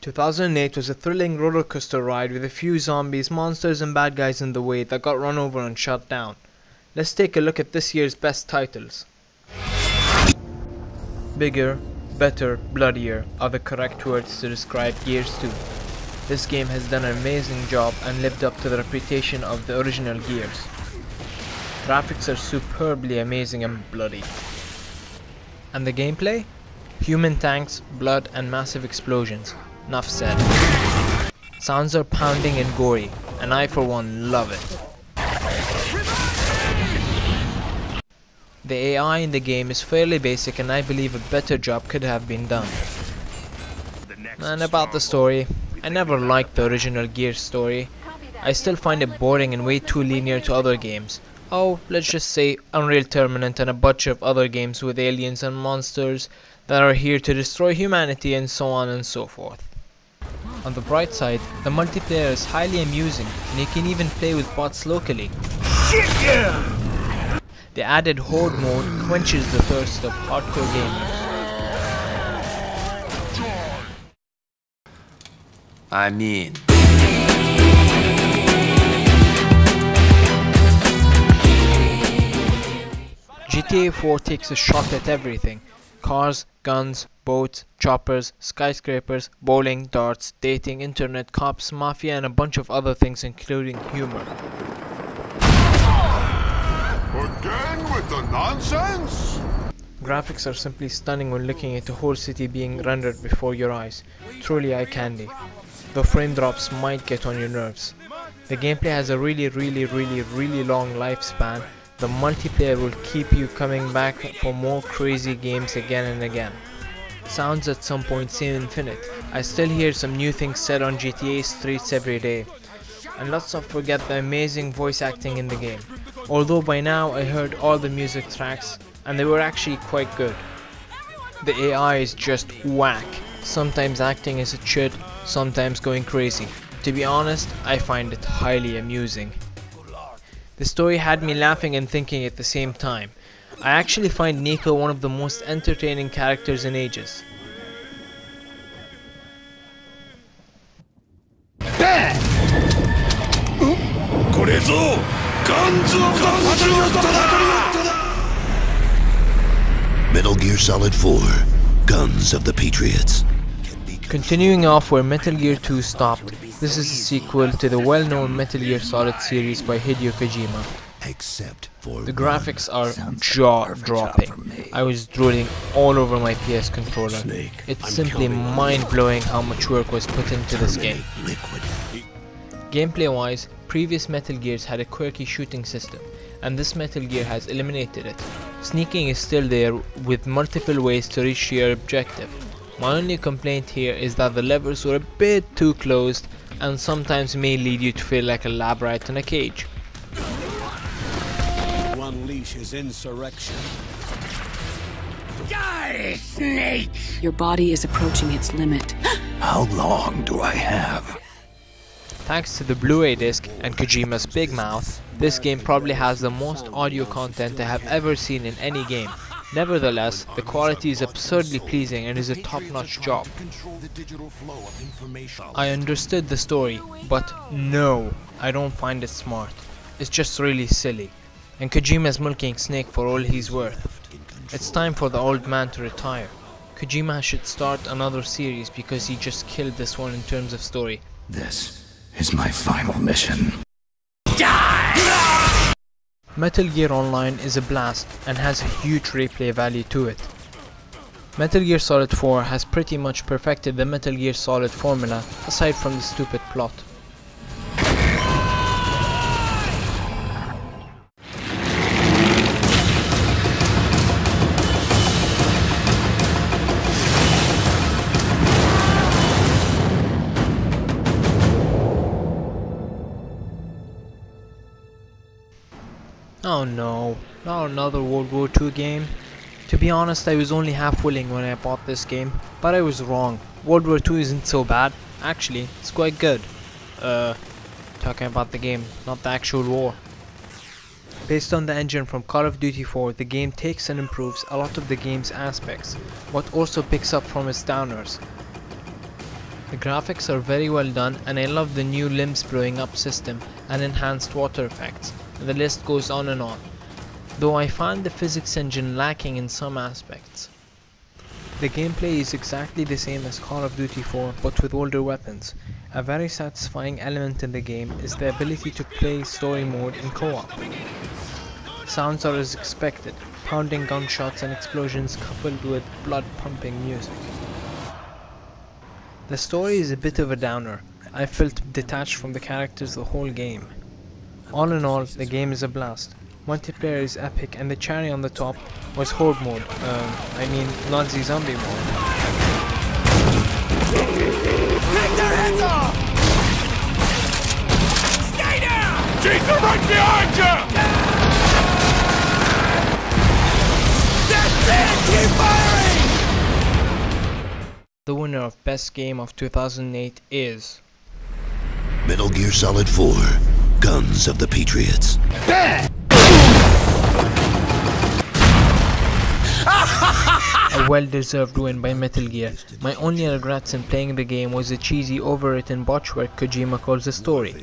2008 was a thrilling roller coaster ride with a few zombies, monsters and bad guys in the way that got run over and shut down. Let's take a look at this year's best titles. Bigger, better, bloodier are the correct words to describe Gears 2. This game has done an amazing job and lived up to the reputation of the original Gears. Graphics are superbly amazing and bloody. And the gameplay? Human tanks, blood and massive explosions. Enough said. Sounds are pounding and gory, and I for one love it. The AI in the game is fairly basic and I believe a better job could have been done. And about the story, I never liked the original Gears story. I still find it boring and way too linear to other games. Oh, let's just say Unreal Tournament and a bunch of other games with aliens and monsters that are here to destroy humanity and so on and so forth. On the bright side, the multiplayer is highly amusing and you can even play with bots locally. Shit, yeah! The added Horde mode quenches the thirst of hardcore gamers. I'm in. GTA 4 takes a shot at everything. Cars, guns, boats, choppers, skyscrapers, bowling, darts, dating, internet, cops, mafia and a bunch of other things including humor. Again with the nonsense? Graphics are simply stunning when looking at the whole city being rendered before your eyes. Truly eye candy. The frame drops might get on your nerves. The gameplay has a really long lifespan. The multiplayer will keep you coming back for more crazy games again and again. Sounds at some point seem infinite. I still hear some new things said on GTA streets every day. And let's not forget the amazing voice acting in the game. Although by now I heard all the music tracks and they were actually quite good. The AI is just whack. Sometimes acting as it should, sometimes going crazy. To be honest, I find it highly amusing. The story had me laughing and thinking at the same time. I actually find Nico one of the most entertaining characters in ages. Metal Gear Solid 4, Guns of the Patriots. Continuing off where Metal Gear 2 stopped, this is a sequel to the well-known Metal Gear Solid series by Hideo Kojima. Except for the graphics are jaw-dropping. I was drooling all over my PS controller. It's simply mind-blowing how much work was put into this game. Gameplay-wise, previous Metal Gears had a quirky shooting system, and this Metal Gear has eliminated it. Sneaking is still there with multiple ways to reach your objective. My only complaint here is that the levers were a bit too closed and sometimes may lead you to feel like a lab rat in a cage. Unleashes insurrection. Die, snake! Your body is approaching its limit. How long do I have? Thanks to the Blu-ray disc and Kojima's big mouth, this game probably has the most audio content I have ever seen in any game. Nevertheless, the quality is absurdly pleasing and is a top-notch job. I understood the story, but no, I don't find it smart. It's just really silly. And Kojima's milking Snake for all he's worth. It's time for the old man to retire. Kojima should start another series because he just killed this one in terms of story. This is my final mission. Metal Gear Online is a blast and has a huge replay value to it. Metal Gear Solid 4 has pretty much perfected the Metal Gear Solid formula aside from the stupid plot. Oh no, not another World War II game. To be honest, I was only half willing when I bought this game, but I was wrong. World War II isn't so bad. Actually, it's quite good. Talking about the game, not the actual war. Based on the engine from Call of Duty 4, the game takes and improves a lot of the game's aspects, but also picks up from its downers. The graphics are very well done, and I love the new limbs blowing up system and enhanced water effects. The list goes on and on, though I find the physics engine lacking in some aspects. The gameplay is exactly the same as Call of Duty 4 but with older weapons. A very satisfying element in the game is the ability to play story mode in co-op. Sounds are as expected, pounding gunshots and explosions coupled with blood-pumping music. The story is a bit of a downer. I felt detached from the characters the whole game. All in all, the game is a blast. Multiplayer is epic, and the cherry on the top was Horde mode, Nazi zombie mode. Take their heads off! Stay down! Jesus, right behind you! That's it! Keep firing! The winner of Best Game of 2008 is Metal Gear Solid 4, Guns of the Patriots. a well-deserved win by Metal Gear. My only regrets in playing the game was the cheesy, overwritten botchwork Kojima calls the story.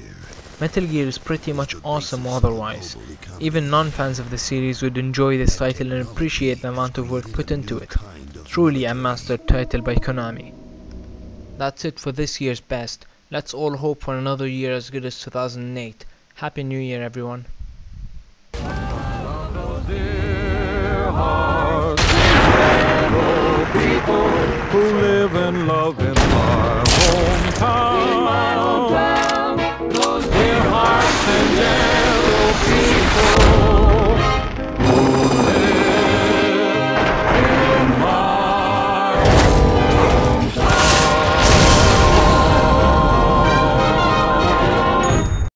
Metal Gear is pretty much awesome otherwise. Even non-fans of the series would enjoy this title and appreciate the amount of work put into it. Truly a master title by Konami. That's it for this year's best. Let's all hope for another year as good as 2008. Happy New Year, everyone. People who live and love in our hometown.